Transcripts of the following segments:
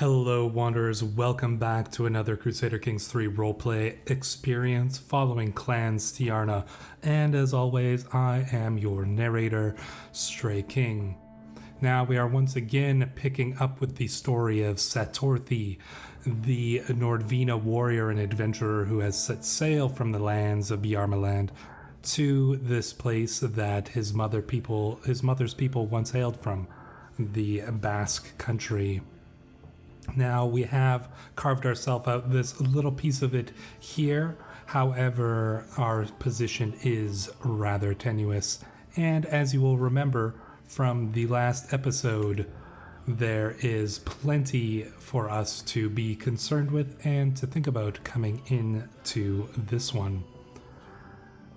Hello Wanderers, welcome back to another Crusader Kings 3 roleplay experience following Clan Stjarna, and as always I am your narrator, Stray King. Now we are once again picking up with the story of Satordi, the Nordvina warrior and adventurer who has set sail from the lands of Bjarmaland to this place that his mother's people once hailed from, the Basque country. Now we have carved ourselves out this little piece of it here, however our position is rather tenuous, and as you will remember from the last episode, there is plenty for us to be concerned with and to think about coming into this one.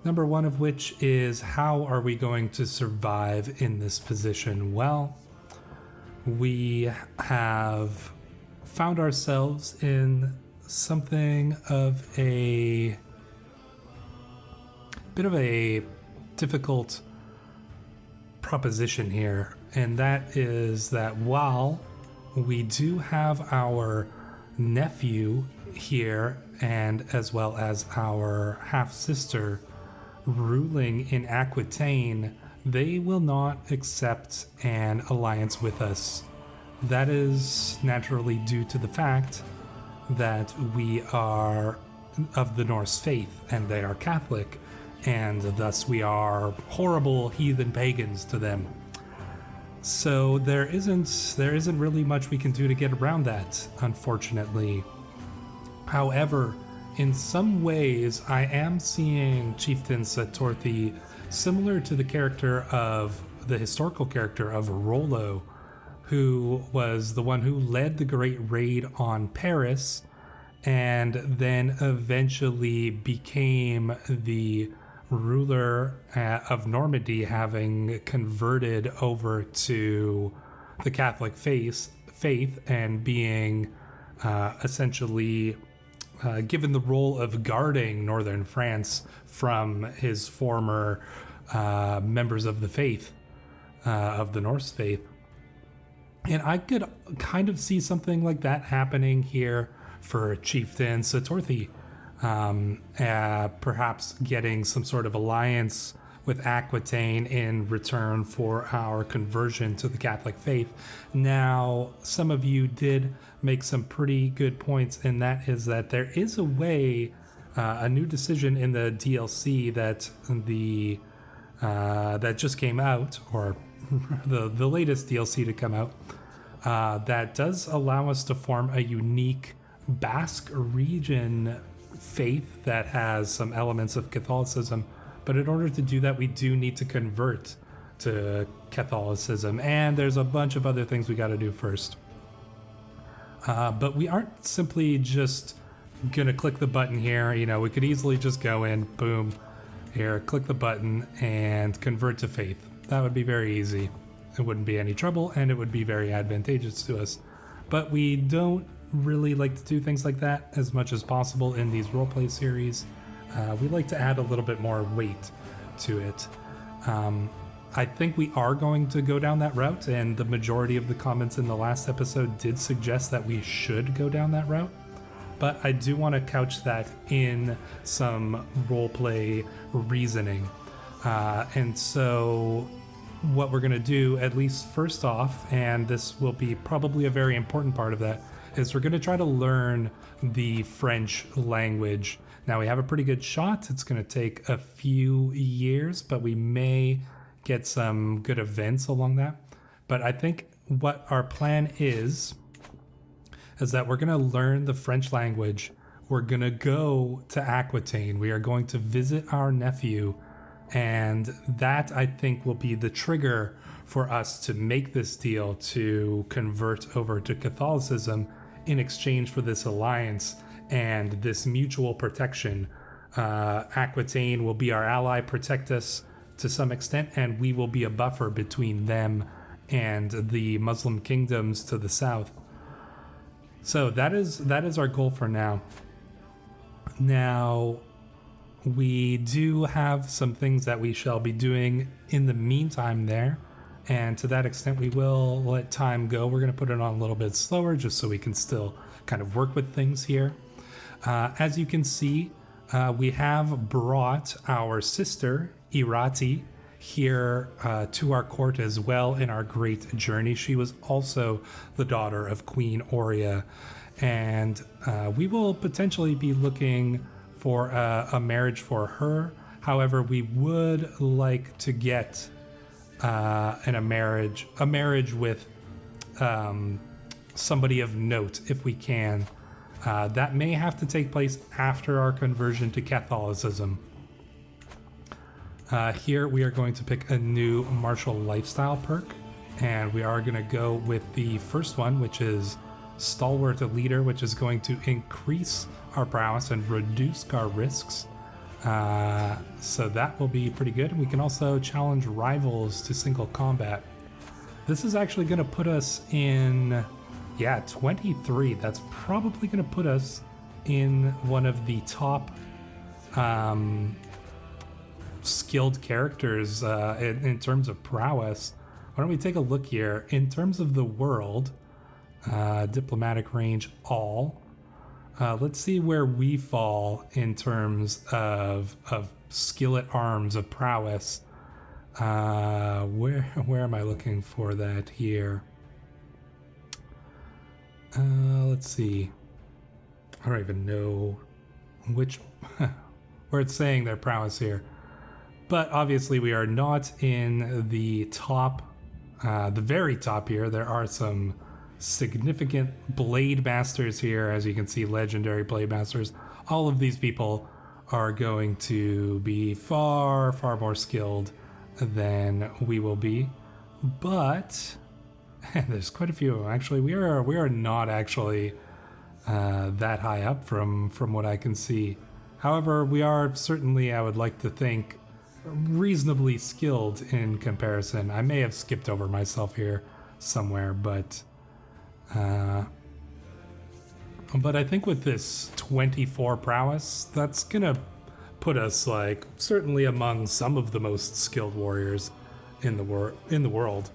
Number one of which is, how are we going to survive in this position? Well, we have found ourselves in something of a bit of a difficult proposition here, and that is that while we do have our nephew here and as well as our half-sister ruling in Aquitaine, they will not accept an alliance with us. That is naturally due to the fact that we are of the Norse faith and they are Catholic, and thus we are horrible heathen pagans to them. So there isn't really much we can do to get around that, unfortunately. However, in some ways I am seeing Chieftain Satordi similar to the historical character of Rollo, who was the one who led the Great Raid on Paris and then eventually became the ruler of Normandy, having converted over to the Catholic faith and being essentially given the role of guarding northern France from his former members of the faith, of the Norse faith. And I could kind of see something like that happening here for Chieftain Satordi. Perhaps getting some sort of alliance with Aquitaine in return for our conversion to the Catholic faith. Now, some of you did make some pretty good points, and that is that there is a way, a new decision in the DLC that that just came out, or the latest DLC to come out, that does allow us to form a unique Basque region faith that has some elements of Catholicism. But in order to do that, we do need to convert to Catholicism, and there's a bunch of other things we got to do first. But we aren't simply just gonna click the button here. You know, we could easily just go in, boom, here, click the button and convert to faith. That would be very easy. It wouldn't be any trouble, and it would be very advantageous to us. But we don't really like to do things like that as much as possible in these roleplay series. We like to add a little bit more weight to it. I think we are going to go down that route, and the majority of the comments in the last episode did suggest that we should go down that route. But I do want to couch that in some roleplay reasoning. And so what we're going to do, at least first off, and this will be probably a very important part of that, is we're going to try to learn the French language. Now, we have a pretty good shot. It's going to take a few years, but we may get some good events along that. But I think what our plan is that we're going to learn the French language. We're going to go to Aquitaine. We are going to visit our nephew, and that, I think, will be the trigger for us to make this deal to convert over to Catholicism in exchange for this alliance and this mutual protection. Aquitaine will be our ally, protect us to some extent, and we will be a buffer between them and the Muslim kingdoms to the south. So that is our goal for now. Now, we do have some things that we shall be doing in the meantime there. And to that extent, we will let time go. We're going to put it on a little bit slower just so we can still kind of work with things here. As you can see, we have brought our sister, Irati, here to our court as well in our great journey. She was also the daughter of Queen Aurea, and we will potentially be looking for a marriage for her. However, we would like to get a marriage with somebody of note if we can. That may have to take place after our conversion to Catholicism. Here we are going to pick a new martial lifestyle perk, and we are going to go with the first one, which is Stalwart Leader, which is going to increase our prowess and reduce our risks. So that will be pretty good. We can also challenge rivals to single combat. This is actually going to put us in, 23. That's probably going to put us in one of the top skilled characters in terms of prowess. Why don't we take a look here? In terms of the world, diplomatic range, all. Let's see where we fall in terms of skill at arms, of prowess. Where am I looking for that here? Let's see. I don't even know which where it's saying their prowess here. But obviously we are not in the top, the very top here. There are some significant blade masters here, as you can see, legendary blade masters. All of these people are going to be far more skilled than we will be, but there's quite a few of them. Actually, we are not actually that high up from what I can see. However, we are certainly, I would like to think, reasonably skilled in comparison. I may have skipped over myself here somewhere, but I think with this 24 prowess, that's gonna put us like certainly among some of the most skilled warriors in the world,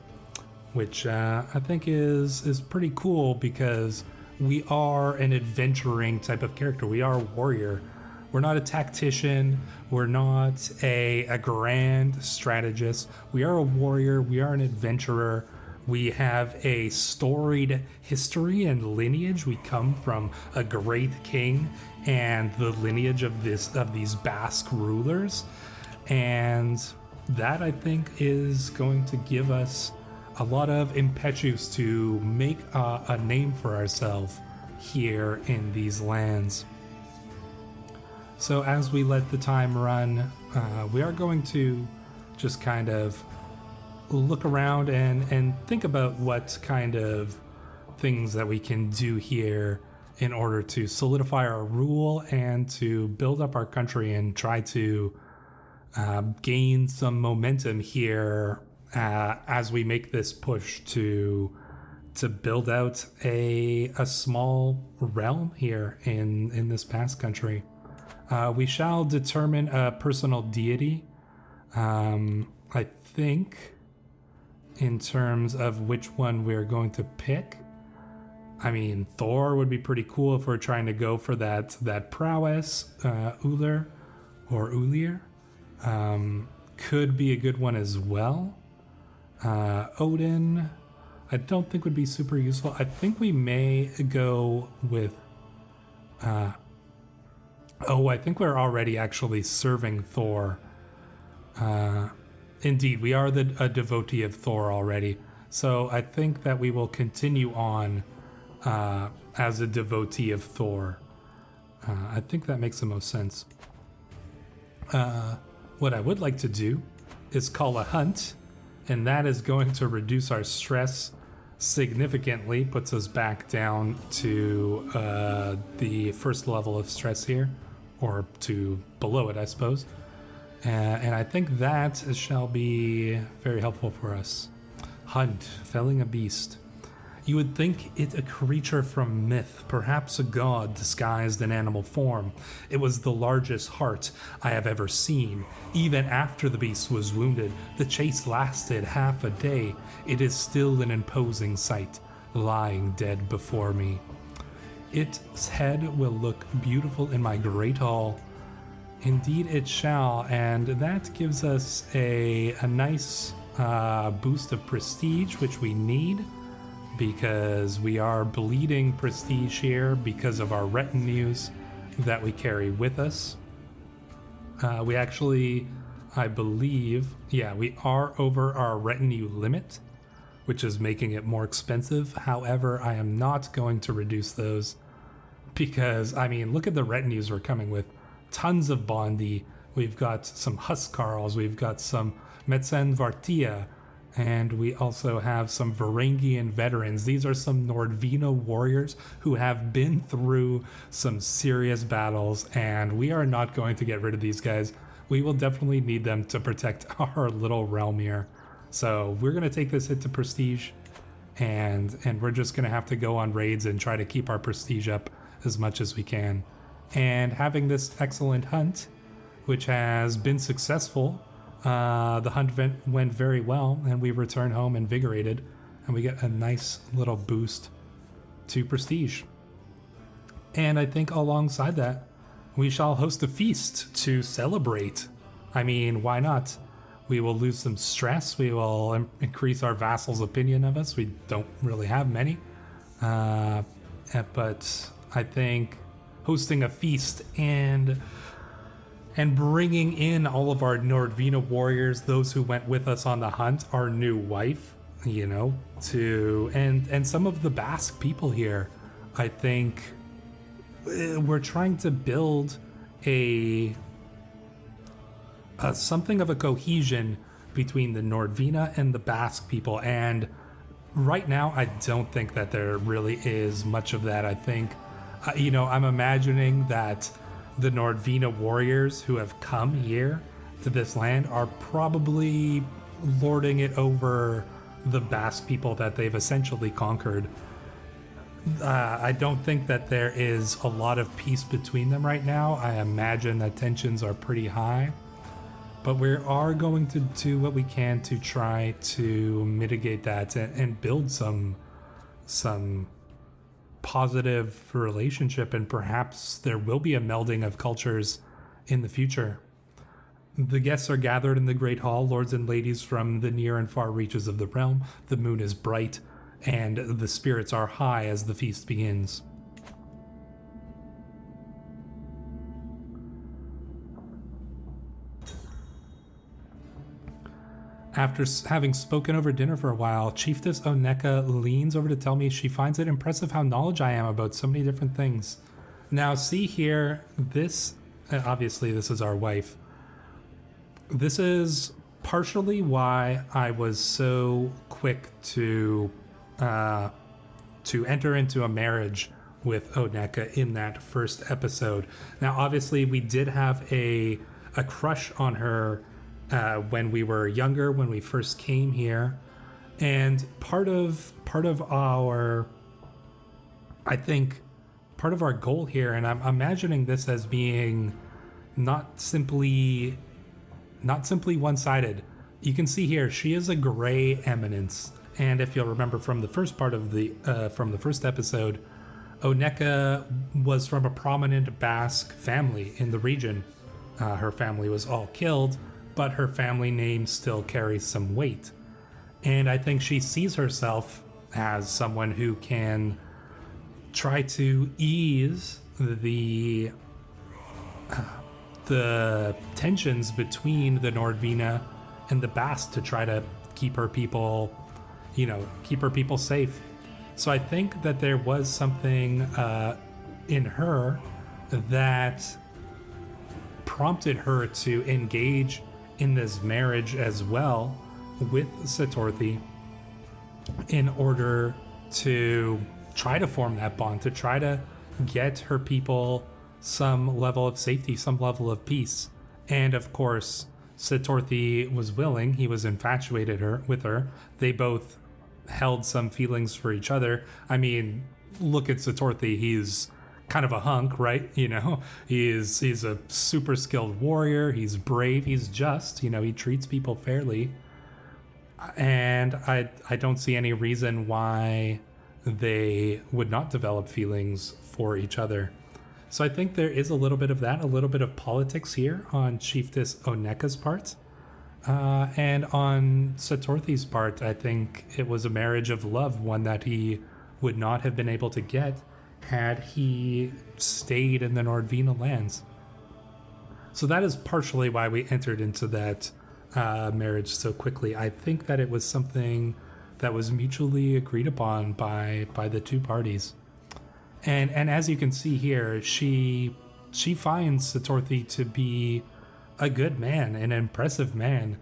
which I think is pretty cool because we are an adventuring type of character. We are a warrior. We're not a tactician. We're not a grand strategist. We are a warrior. We are an adventurer. We have a storied history and lineage. We come from a great king and the lineage of these Basque rulers. And that, I think, is going to give us a lot of impetus to make a name for ourselves here in these lands. So as we let the time run, we are going to just kind of look around and think about what kind of things that we can do here in order to solidify our rule and to build up our country and try to gain some momentum here as we make this push to build out a small realm here in this Basque country. We shall determine a personal deity, I think, in terms of which one we're going to pick. I mean, Thor would be pretty cool if we're trying to go for that prowess. Uller or Ulir could be a good one as well. Odin, I don't think would be super useful. I think we may go with... I think we're already actually serving Thor. Indeed, we are a devotee of Thor already. So I think that we will continue on as a devotee of Thor. I think that makes the most sense. What I would like to do is call a hunt, and that is going to reduce our stress significantly, puts us back down to the first level of stress here, or to below it, I suppose. And I think that shall be very helpful for us. Hunt, felling a beast. You would think it a creature from myth, perhaps a god disguised in animal form. It was the largest heart I have ever seen. Even after the beast was wounded, the chase lasted half a day. It is still an imposing sight, lying dead before me. Its head will look beautiful in my great hall. Indeed it shall, and that gives us a nice boost of prestige, which we need, because we are bleeding prestige here because of our retinues that we carry with us. We actually, I believe, yeah, we are over our retinue limit, which is making it more expensive. However, I am not going to reduce those because, I mean, look at the retinues we're coming with. Tons of Bondi. We've got some Huskarls. We've got some Metsen Vartia. And we also have some Varangian veterans. These are some Nordvina warriors who have been through some serious battles, and we are not going to get rid of these guys. We will definitely need them to protect our little realm here. So we're going to take this hit to prestige, and we're just going to have to go on raids and try to keep our prestige up as much as we can. And having this excellent hunt, which has been successful, the hunt went very well, and we return home invigorated, and we get a nice little boost to prestige. And I think alongside that, we shall host a feast to celebrate. I mean, why not? We will lose some stress. We will increase our vassals' opinion of us. We don't really have many. But I think hosting a feast and bringing in all of our Nordvina warriors, those who went with us on the hunt, our new wife, you know, and some of the Basque people here. I think we're trying to build a something of a cohesion between the Nordvina and the Basque people, and right now I don't think that there really is much of that. I think, you know, I'm imagining that the Nordvina warriors who have come here to this land are probably lording it over the Basque people that they've essentially conquered. I don't think that there is a lot of peace between them right now. I imagine that tensions are pretty high, but we are going to do what we can to try to mitigate that and build some positive relationship, and perhaps there will be a melding of cultures in the future. The guests are gathered in the great hall, lords and ladies from the near and far reaches of the realm. The moon is bright, and the spirits are high as the feast begins. After having spoken over dinner for a while, Chiefess Oneka leans over to tell me she finds it impressive how knowledgeable I am about so many different things. Now, see here, this, obviously this is our wife. This is partially why I was so quick to enter into a marriage with Oneka in that first episode. Now, obviously, we did have a crush on her when we were younger, when we first came here, and part of our, I think, part of our goal here, and I'm imagining this as being not simply one-sided. You can see here she is a gray eminence, and if you'll remember from the first part of the from the first episode, Oneka was from a prominent Basque family in the region. Her family was all killed, but her family name still carries some weight. And I think she sees herself as someone who can try to ease the tensions between the Nordvina and the Basque to try to keep her people, you know, keep her people safe. So I think that there was something in her that prompted her to engage in this marriage as well with Satordi in order to try to form that bond, to try to get her people some level of safety, some level of peace. And of course, Satordi was willing, he was infatuated with her. They both held some feelings for each other. I mean, look at Satordi. He's kind of a hunk, right? He's a super skilled warrior. He's brave. He's just. He treats people fairly. And I don't see any reason why they would not develop feelings for each other. So I think there is a little bit of that, a little bit of politics here on Chiefess Oneka's part. And on Satordi's part, I think it was a marriage of love, one that he would not have been able to get had he stayed in the Nordvina lands. So that is partially why we entered into that marriage so quickly. I think that it was something that was mutually agreed upon by the two parties. And as you can see here, she finds Satordi to be a good man, an impressive man,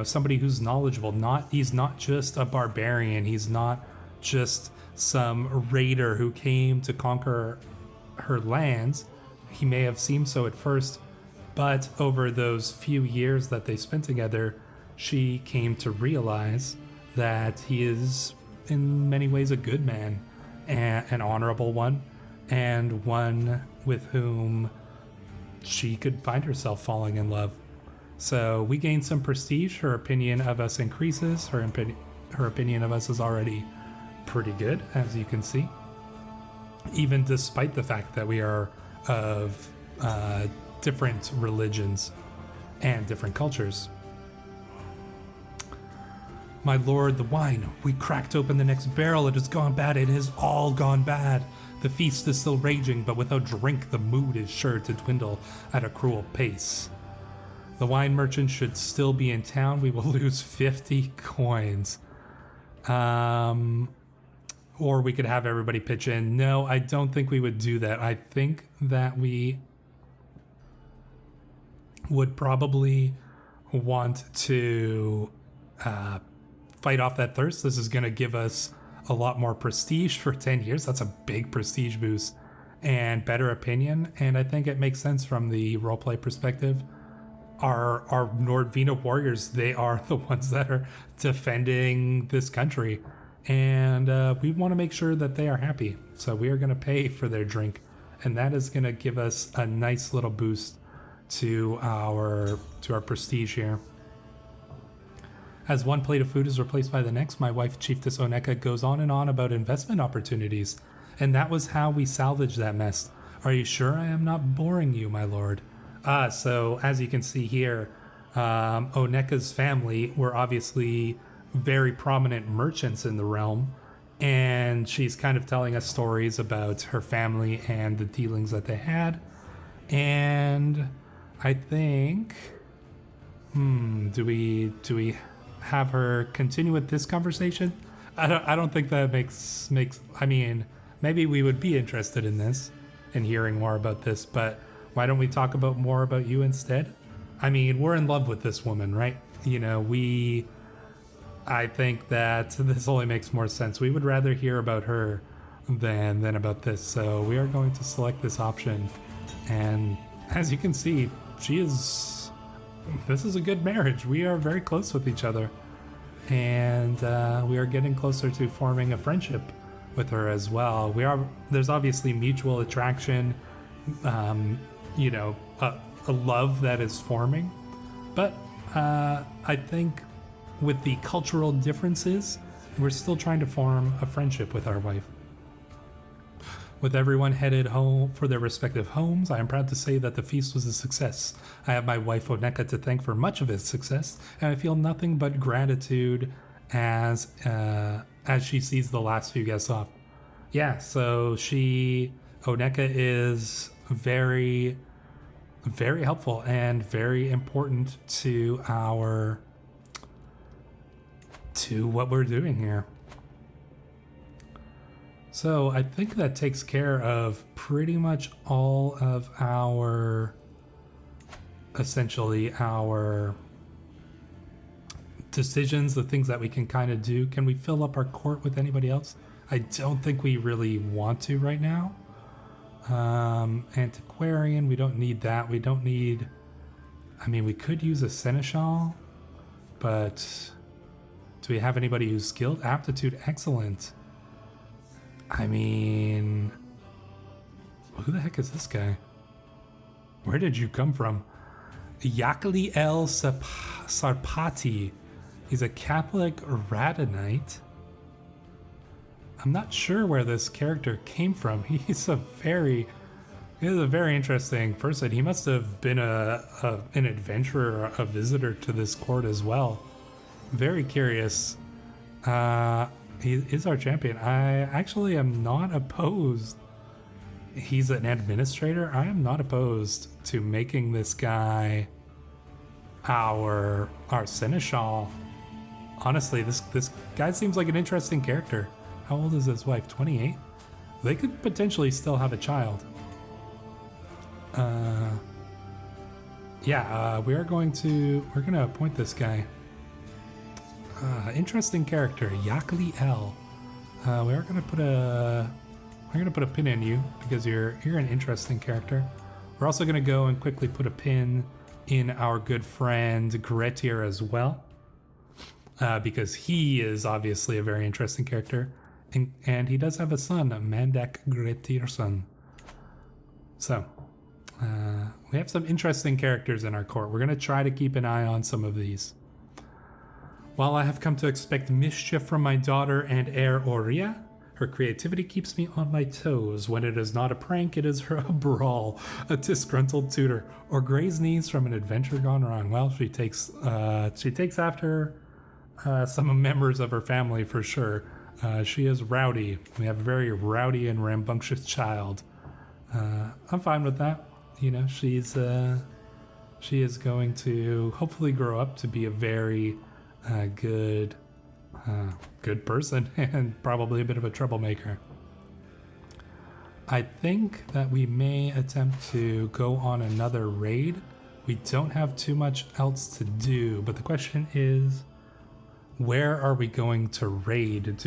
somebody who's knowledgeable. He's not just a barbarian. He's not just some raider who came to conquer her lands. He may have seemed so at first, but over those few years that they spent together, she came to realize that he is in many ways a good man, an honorable one, and one with whom she could find herself falling in love. So we gain some prestige. Her opinion of us increases. Her opinion of us is already pretty good, as you can see, even despite the fact that we are of different religions and different cultures. My lord, the wine. We cracked open the next barrel. It has gone bad. It has all gone bad. The feast is still raging, but without drink, the mood is sure to dwindle at a cruel pace. The wine merchant should still be in town. We will lose 50 coins. Or we could have everybody pitch in. No, I don't think we would do that. I think that we would probably want to fight off that thirst. This is going to give us a lot more prestige for 10 years. That's a big prestige boost and better opinion. And I think it makes sense from the roleplay perspective. Our Nordvina warriors, they are the ones that are defending this country. And we want to make sure that they are happy. So we are going to pay for their drink. And that is going to give us a nice little boost to our prestige here. As one plate of food is replaced by the next, my wife, Chiefess Oneka, goes on and on about investment opportunities. And that was how we salvaged that mess. Are you sure I am not boring you, my lord? So as you can see here, Oneka's family were obviously very prominent merchants in the realm. And she's kind of telling us stories about her family and the dealings that they had. And I think, do we have her continue with this conversation? I don't think that makes. I mean, maybe we would be interested in this and hearing more about this, but why don't we talk about more about you instead? I mean, we're in love with this woman, right? I think that this only makes more sense. We would rather hear about her than about this. So we are going to select this option. And as you can see, this is a good marriage. We are very close with each other. And we are getting closer to forming a friendship with her as well. There's obviously mutual attraction, a love that is forming. But I think with the cultural differences, we're still trying to form a friendship with our wife. With everyone headed home for their respective homes, I am proud to say that the feast was a success. I have my wife Oneka to thank for much of its success, and I feel nothing but gratitude as she sees the last few guests off. Yeah, so Oneka is very, very helpful and very important to what we're doing here. So I think that takes care of pretty much all of essentially our decisions, the things that we can kind of do. Can we fill up our court with anybody else? I don't think we really want to right now. Antiquarian, we don't need that. We don't need, we could use a seneschal, but Do we have anybody who's skilled? Aptitude, excellent. I mean, who the heck is this guy? Where did you come from? Yakali El Sarpati. He's a Catholic Radonite. I'm not sure where this character came from. He's a very interesting person. He must have been an adventurer, a visitor to this court as well. Very curious. He is our champion. I actually am not opposed. He's an administrator. I am not opposed to making this guy our seneschal. Honestly, this guy seems like an interesting character. How old is his wife? 28? They could potentially still have a child. We're gonna appoint this guy. Interesting character, Yakli L. We're gonna put a pin in you because you're an interesting character. We're also gonna go and quickly put a pin in our good friend Gretier as well, because he is obviously a very interesting character, and he does have a son, Mandek Gretierson. So we have some interesting characters in our court. We're gonna try to keep an eye on some of these. While I have come to expect mischief from my daughter and heir Aurea, her creativity keeps me on my toes. When it is not a prank, it is her a brawl, a disgruntled tutor, or Gray's knees from an adventure gone wrong. Well, she takes after some members of her family for sure. She is rowdy. We have a very rowdy and rambunctious child. I'm fine with that. You know, she is going to hopefully grow up to be a very good person and probably a bit of a troublemaker. I think that we may attempt to go on another raid. We don't have too much else to do, but the question is, where are we going to raid?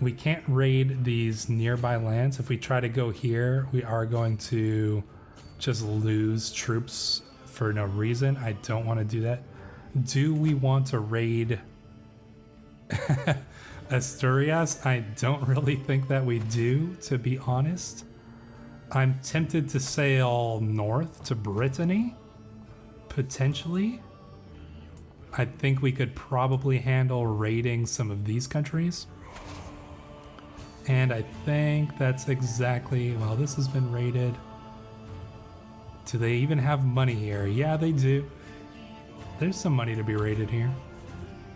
We can't raid these nearby lands. If we try to go here, we are going to just lose troops for no reason. I don't want to do that. Do we want to raid Asturias? I don't really think that we do, to be honest. I'm tempted to sail north to Brittany, potentially. I think we could probably handle raiding some of these countries. And I think that's exactly, well, this has been raided. Do they even have money here? Yeah, they do. There's some money to be raided here.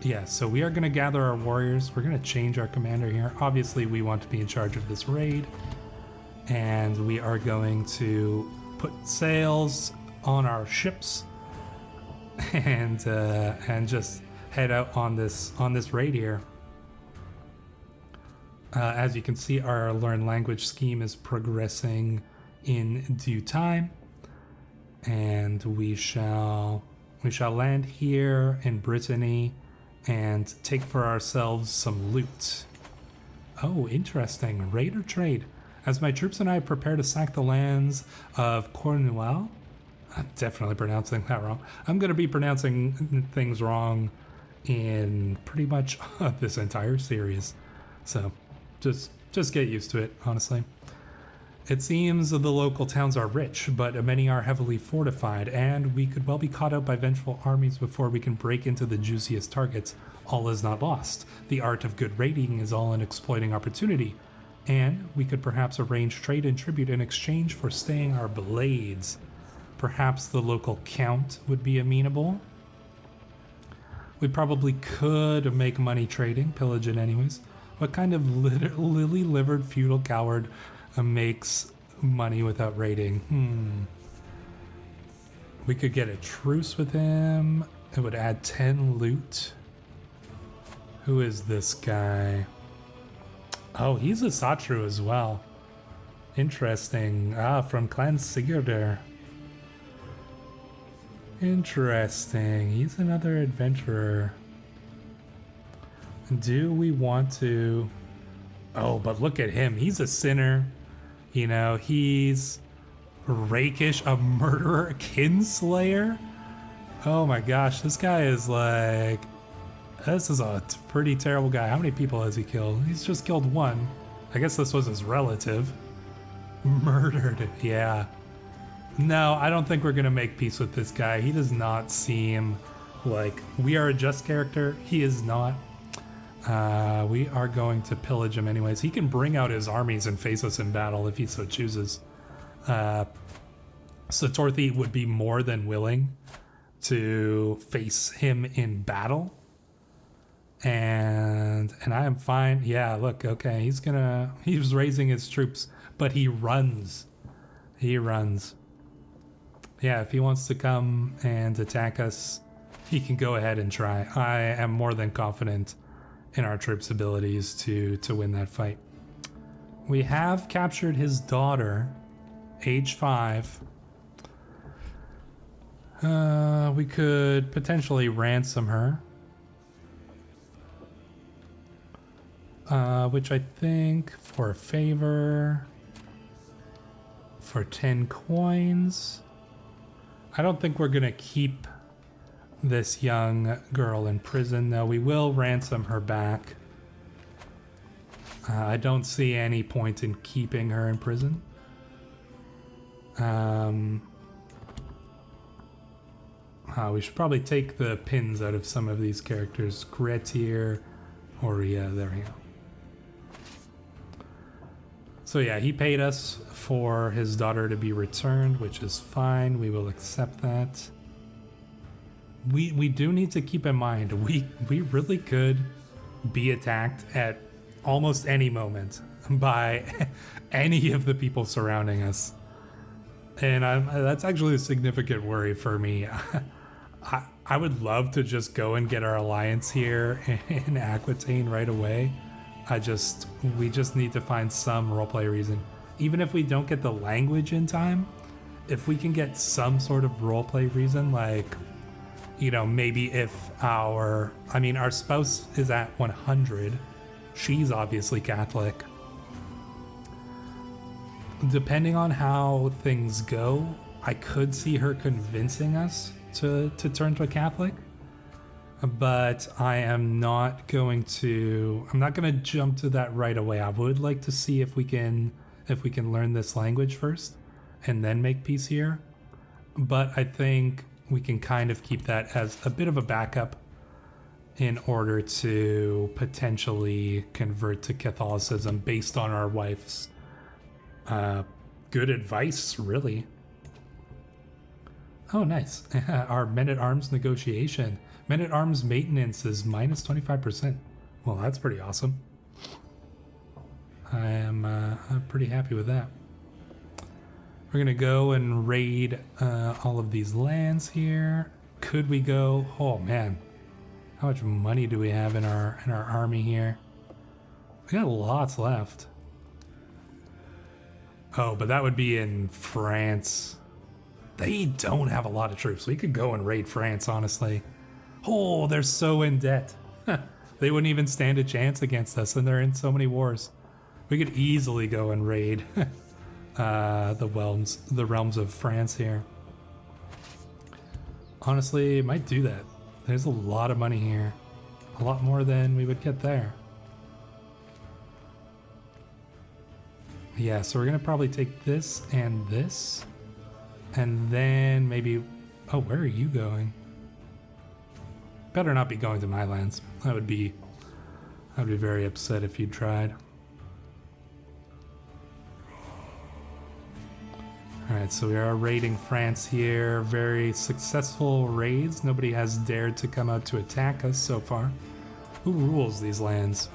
Yeah, so we are going to gather our warriors. We're going to change our commander here. Obviously, we want to be in charge of this raid. And we are going to put sails on our ships and just head out on this raid here. As you can see, our learn language scheme is progressing in due time. And we shall land here in Brittany and take for ourselves some loot. Oh, interesting. Raid or trade? As my troops and I prepare to sack the lands of Cornwall, I'm definitely pronouncing that wrong. I'm going to be pronouncing things wrong in pretty much this entire series. So just get used to it, honestly. It seems the local towns are rich, but many are heavily fortified, and we could well be caught out by vengeful armies before we can break into the juiciest targets. All is not lost. The art of good raiding is all in exploiting opportunity, and we could perhaps arrange trade and tribute in exchange for staying our blades. Perhaps the local count would be amenable. We probably could make money trading, pillaging anyways. What kind of lily-livered feudal coward makes money without raiding? We could get a truce with him. It would add 10 loot. Who is this guy? Oh, he's a Satru as well. Interesting. From Clan Sigurdur. Interesting. He's another adventurer. Do we want to... Oh, but look at him. He's a sinner. You know, he's rakish, a murderer, a kinslayer. Oh my gosh, this guy is like... This is a pretty terrible guy. How many people has he killed? He's just killed one. I guess this was his relative. Murdered. Yeah. No, I don't think we're going to make peace with this guy. He does not seem like we are a just character. He is not. We are going to pillage him anyways. He can bring out his armies and face us in battle if he so chooses. Satordi would be more than willing to face him in battle. And I am fine. Yeah, look, okay, he's raising his troops, but he runs. He runs. Yeah, if he wants to come and attack us, he can go ahead and try. I am more than confident in our troops' abilities to win that fight. We have captured his daughter, age 5. We could potentially ransom her. Which I think for a favor, for 10 coins. I don't think we're gonna keep this young girl in prison, though. We will ransom her back. I don't see any point in keeping her in prison. We should probably take the pins out of some of these characters. Gretier, Oria, there we go. So yeah, he paid us for his daughter to be returned, which is fine. We will accept that. We do need to keep in mind, we really could be attacked at almost any moment by any of the people surrounding us. And that's actually a significant worry for me. I would love to just go and get our alliance here in Aquitaine right away. We just need to find some roleplay reason. Even if we don't get the language in time, if we can get some sort of roleplay reason, like, you know, maybe if our spouse is at 100, she's obviously Catholic. Depending on how things go, I could see her convincing us to turn to a Catholic. But I'm not going to jump to that right away. I would like to see if we can learn this language first and then make peace here. But I think we can kind of keep that as a bit of a backup in order to potentially convert to Catholicism based on our wife's good advice, really. Oh, nice. Our men-at-arms negotiation. Men-at-arms maintenance is minus 25%. Well, that's pretty awesome. I'm pretty happy with that. We're gonna go and raid all of these lands here. Could we go? Oh man, how much money do we have in our army here? We got lots left. Oh, but that would be in France. They don't have a lot of troops. We could go and raid France, honestly. Oh, they're so in debt. They wouldn't even stand a chance against us, and they're in so many wars. We could easily go and raid the realms of France here. Honestly, might do that. There's a lot of money here. A lot more than we would get there. Yeah, so we're gonna probably take this and this. And then maybe... Oh, where are you going? Better not be going to my lands. I'd be very upset if you tried. Alright, so we are raiding France here. Very successful raids. Nobody has dared to come out to attack us so far. Who rules these lands?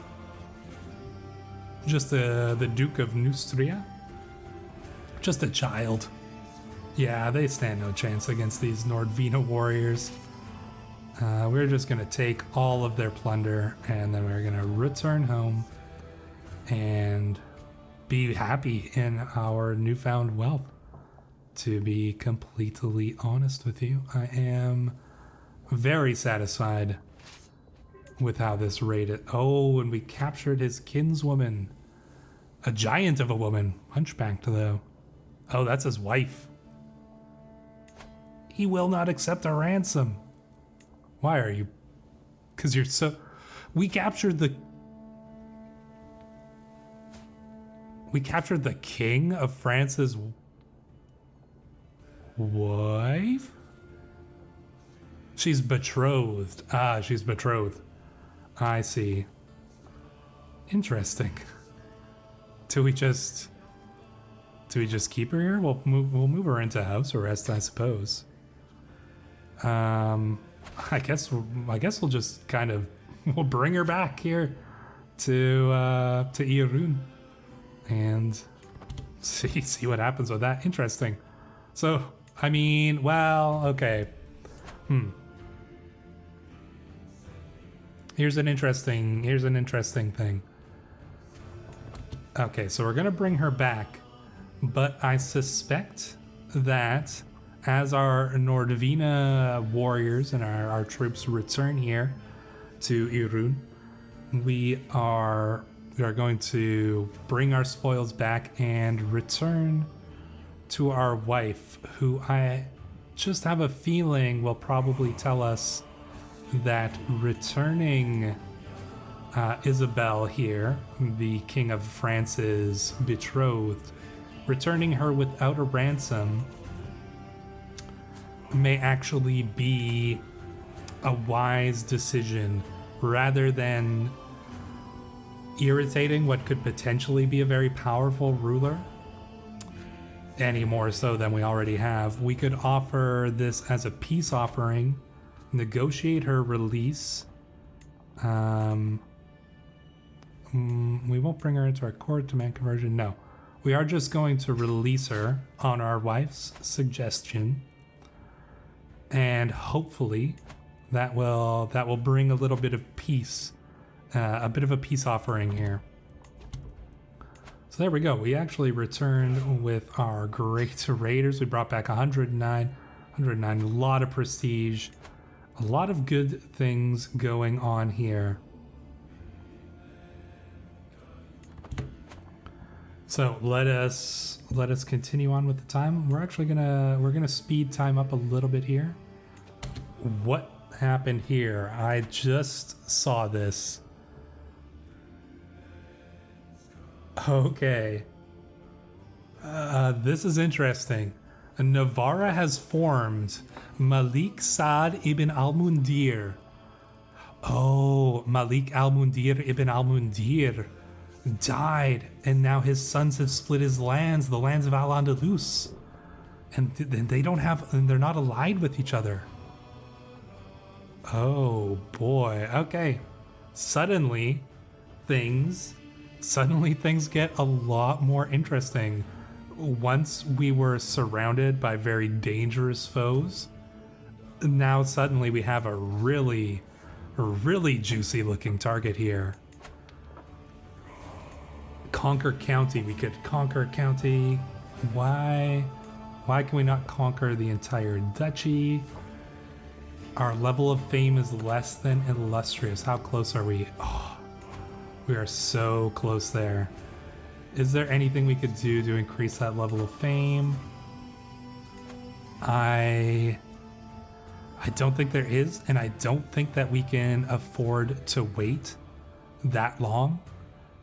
Just the Duke of Neustria? Just a child. Yeah, they stand no chance against these Nordvina warriors. We're just going to take all of their plunder, and then we're going to return home and be happy in our newfound wealth. To be completely honest with you, I am very satisfied with how this raid... Oh, and we captured his kinswoman. A giant of a woman. Hunchbacked, though. Oh, that's his wife. He will not accept a ransom. Why are you Because you're so... We captured the king of France's wife? She's betrothed. Ah, she's betrothed. I see. Interesting. Do we just keep her here? We'll move her into house arrest, I suppose. I guess we'll just kind of we'll bring her back here to Irun and see what happens with that. Interesting. So, I mean, well, okay. Here's an interesting thing. Okay, so we're gonna bring her back, but I suspect that as our Nordvina warriors and our troops return here to Irun, we are going to bring our spoils back and return to our wife, who I just have a feeling will probably tell us that returning Isabel here, the King of France's betrothed, returning her without a ransom may actually be a wise decision rather than irritating what could potentially be a very powerful ruler any more so than we already have. We could offer this as a peace offering, negotiate her release. We won't bring her into our court, demand conversion. No, we are just going to release her on our wife's suggestion, and hopefully that will bring a little bit of peace, a bit of a peace offering here. So there we go. We actually returned with our great raiders. We brought back 109, a lot of prestige, a lot of good things going on here. So let us continue on with the time. We're actually gonna speed time up a little bit here. What happened here? I just saw this. Okay. This is interesting. Navarra has formed Malik Saad ibn al-Mundir. Oh, Malik al-Mundir ibn al-Mundir died, and now his sons have split his lands, the lands of Al-Andalus. And they don't have, and they're not allied with each other. Oh boy, okay. Suddenly things get a lot more interesting. Once we were surrounded by very dangerous foes, now suddenly we have a really juicy looking target here. Conquer County. We could conquer County. Why can we not conquer the entire duchy? Our level of fame is less than illustrious. How close are we? Oh, we are so close there. Is there anything we could do to increase that level of fame? I don't think there is, and I don't think that we can afford to wait that long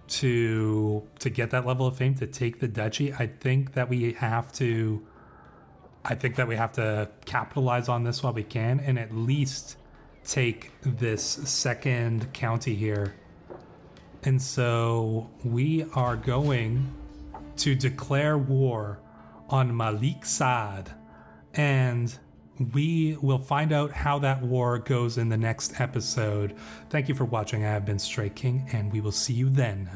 to get that level of fame, to take the duchy. I think that we have to capitalize on this while we can, and at least take this second county here. And so we are going to declare war on Malik Saad, and we will find out how that war goes in the next episode. Thank you for watching. I have been Stray King, and we will see you then.